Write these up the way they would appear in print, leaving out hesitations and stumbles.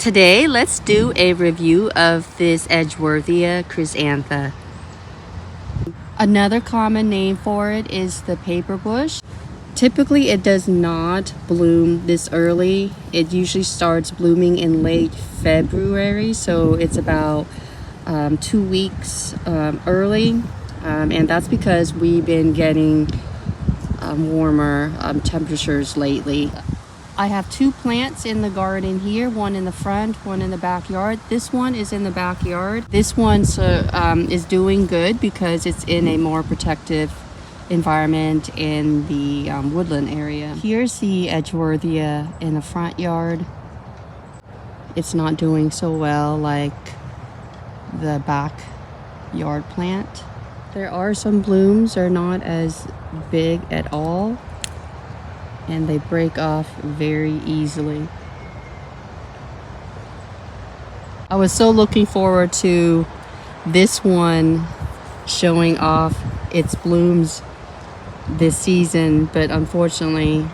Today, let's do a review of this Edgeworthia Chrysantha. Another common name for it is the paper bush. Typically, it does not bloom this early. It usually starts blooming in late February, so it's about 2 weeks early, and that's because we've been getting warmer temperatures lately. I have two plants in the garden here, one in the front, one in the backyard. This one is in the backyard. This one is doing good because it's in a more protective environment in the woodland area. Here's the Edgeworthia in the front yard. It's not doing so well like the backyard plant. There are some blooms, they're not as big at all, and they break off very easily. I was so looking forward to this one showing off its blooms this season, but unfortunately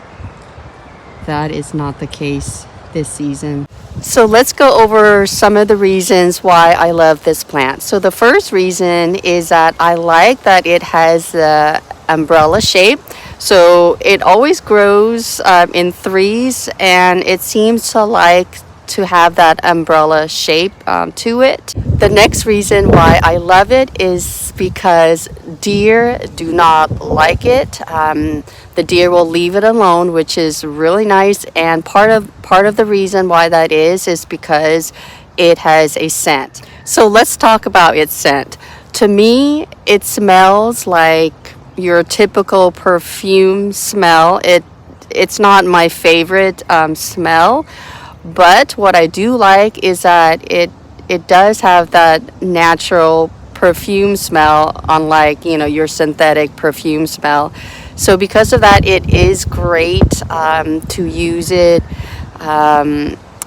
that is not the case this season. So let's go over some of the reasons why I love this plant. So the first reason is that I like that it has the umbrella shape. So it always grows in threes, and it seems to like to have that umbrella shape to it. The next reason why I love it is because deer do not like it. The deer will leave it alone, which is really nice, and part of the reason why that is because it has a scent. So let's talk about its scent. To me, it smells like your typical perfume smell. It's not my favorite smell, but what I do like is that it does have that natural perfume smell, unlike your synthetic perfume smell. So because of that, it is great to use it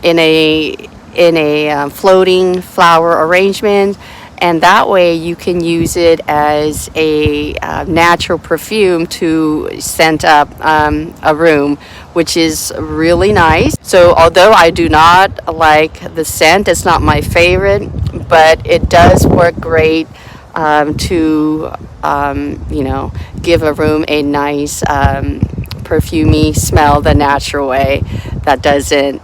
in a floating flower arrangement. And that way you can use it as a natural perfume to scent up a room, which is really nice. So although I do not like the scent, it's not my favorite, but it does work great to give a room a nice perfumey smell the natural way that doesn't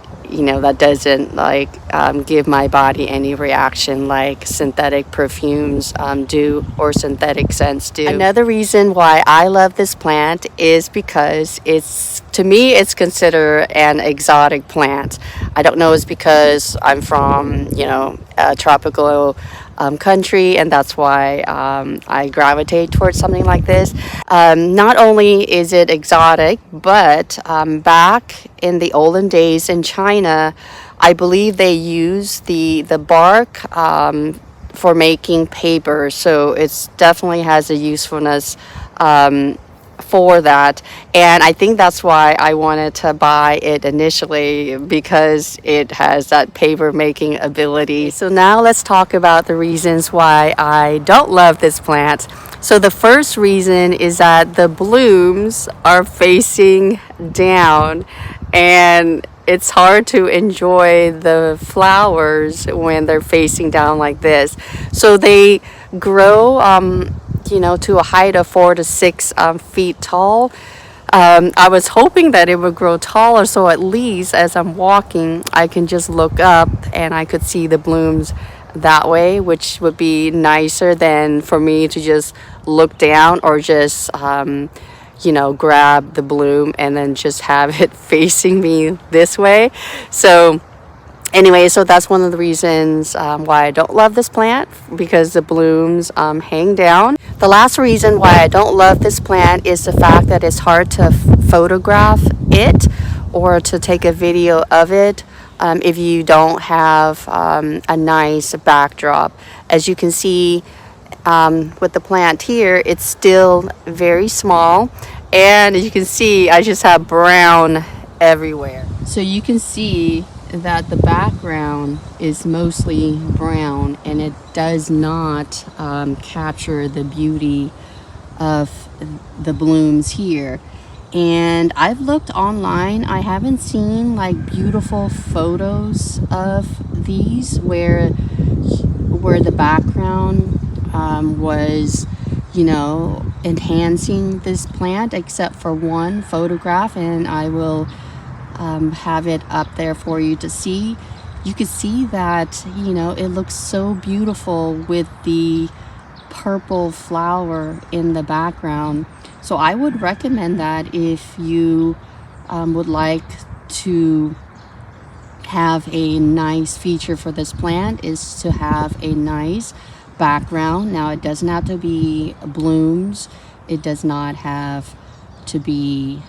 give my body any reaction like synthetic perfumes do, or synthetic scents do. Another reason why I love this plant is because to me it's considered an exotic plant. I don't know, it's because I'm from a tropical country, and that's why I gravitate towards something like this. Not only is it exotic, but back in the olden days in China, I believe they use the bark for making paper, so it definitely has a usefulness for that. And I think that's why I wanted to buy it initially, because it has that paper making ability. So now let's talk about the reasons why I don't love this plant. So the first reason is that the blooms are facing down, and it's hard to enjoy the flowers when they're facing down like this. So they grow to a height of 4 to 6 feet tall. I was hoping that it would grow taller, so at least as I'm walking, I can just look up and I could see the blooms that way, which would be nicer than for me to just look down or just grab the bloom and then just have it facing me this way. So anyway, so that's one of the reasons why I don't love this plant, because the blooms hang down. The last reason why I don't love this plant is the fact that it's hard to photograph it or to take a video of it if you don't have a nice backdrop. As you can see with the plant here, it's still very small, and as you can see, I just have brown everywhere. So you can see that the background is mostly brown, and it does not capture the beauty of the blooms here. And I've looked online. I haven't seen like beautiful photos of these where the background was, you know, enhancing this plant, except for one photograph, and I will have it up there for you to see. You can see that, you know, it looks so beautiful with the purple flower in the background. So I would recommend that if you would like to have a nice feature for this plant, is to have a nice background. Now, it doesn't have to be blooms. It does not have to be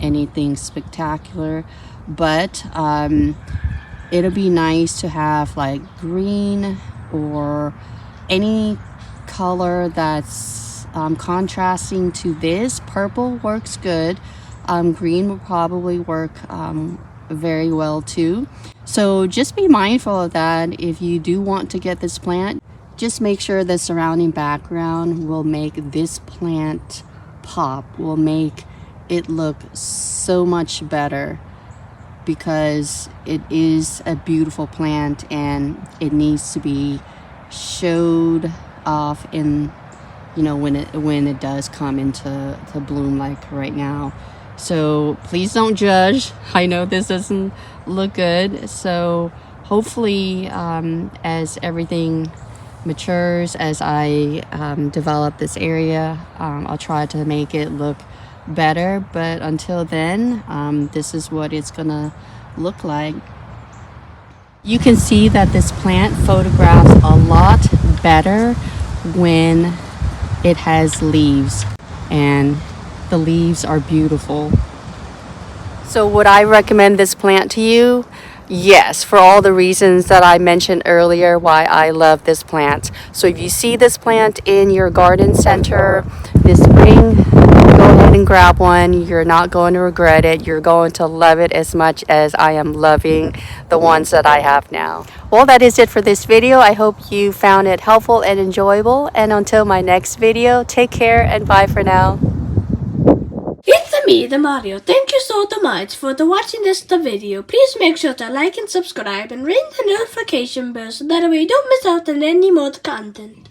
anything spectacular, but it'll be nice to have like green or any color that's contrasting to this. Purple works good. Green will probably work very well too. So just be mindful of that. If you do want to get this plant, just make sure the surrounding background will make this plant pop, will make it look so much better, because it is a beautiful plant and it needs to be showed off in, you know, when it does come into bloom like right now. So please don't judge. I know this doesn't look good. So hopefully as everything matures, as I develop this area, I'll try to make it look better. But until then, this is what it's gonna look like. You can see that this plant photographs a lot better when it has leaves, and the leaves are beautiful. So would I recommend this plant to you? Yes, for all the reasons that I mentioned earlier why I love this plant. So if you see this plant in your garden center this spring, go ahead and grab one. You're not going to regret it. You're going to love it as much as I am loving the ones that I have now. Well, that is it for this video. I hope you found it helpful and enjoyable. And until my next video, take care and bye for now. It's me, the Mario. Thank you so much for watching this video. Please make sure to like and subscribe and ring the notification bell so that way you don't miss out on any more content.